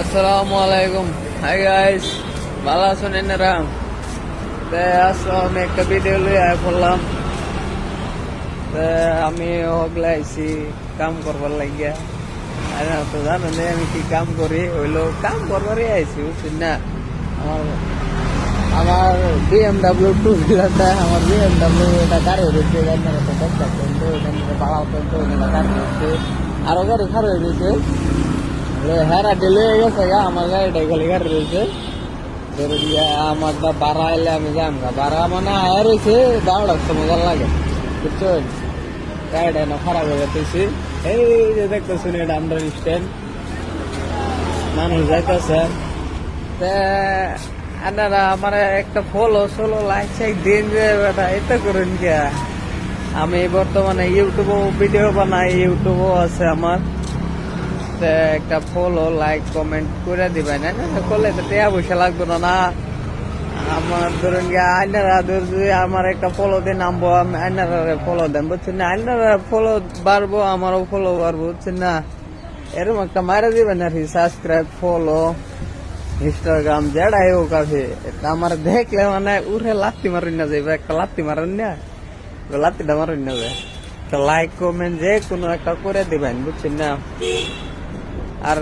আসসালামু আলাইকুম। Hi guys, ভালো আছেন এনারা? আজকে আমি একটা ভিডিও লিয়ে করলাম। আমি হগলে আইছি কাম করবার লাগিয়া। তো জানেন আমি কি কাম করি, হইলো কাম করবারই আইছি, বুঝছেন না? আমার আমার BMW 2 হুইলারটা, আমার BMW এটা গাড়ি রয়েছে, আপনারা তো দেখতেছেন তো, এখানে পাড়াও তো গাড়ি রয়েছে, আরো গাড়ি খারাপ হয়ে গেছে। হেরা ডেলে গেছে গা, আমার গাড়িটা খালি গাড়ি রয়েছে। ধরুন আমার বাড়া এলে আমি যাম গা, বাড়া মানে আয়া রয়েছে 12টার সময় লাগে, বুঝছেন? গাড়িটা না খারাপ হয়ে গেছে। এই যে দেখতেছেন এটা আমরা স্ট্যান্ড, মানুষ যাইতেছে। আপনারা আমার একটা ফলো লাইক সাইক দিন যে বেটা, এটা করুন কে। আমি বর্তমানে ইউটিউবও ভিডিও বানাই, ইউটিউবও আছে আমার। একটা ফলো লাইক কমেন্ট করে দিবেন, করলে তো টাকা পয়সা লাগতো না। আমার ধরুন আইনারা যদি আমার একটা ফলো দিয়ে নামবো, আমি আইনারা ফলো দেন, বুঝছেন না? আইনারা ফলো বাড়বো, আমারও ফলো বাড়বো, বুঝছেন না? এরকম একটা মারা দিবেন আর কি, সাবস্ক্রাইব, ফলো, ইনস্টাগ্রাম যেটাই হোক আছে। আমার দেখলে মানে উঠে লাত্তি মারুন না যাইবে, একটা লাত্তি মারুন না, লাত্তিটা মারুন না যায়। লাইক কমেন্ট যে কোনো একটা করে দিবেন, বুঝছেন না? আর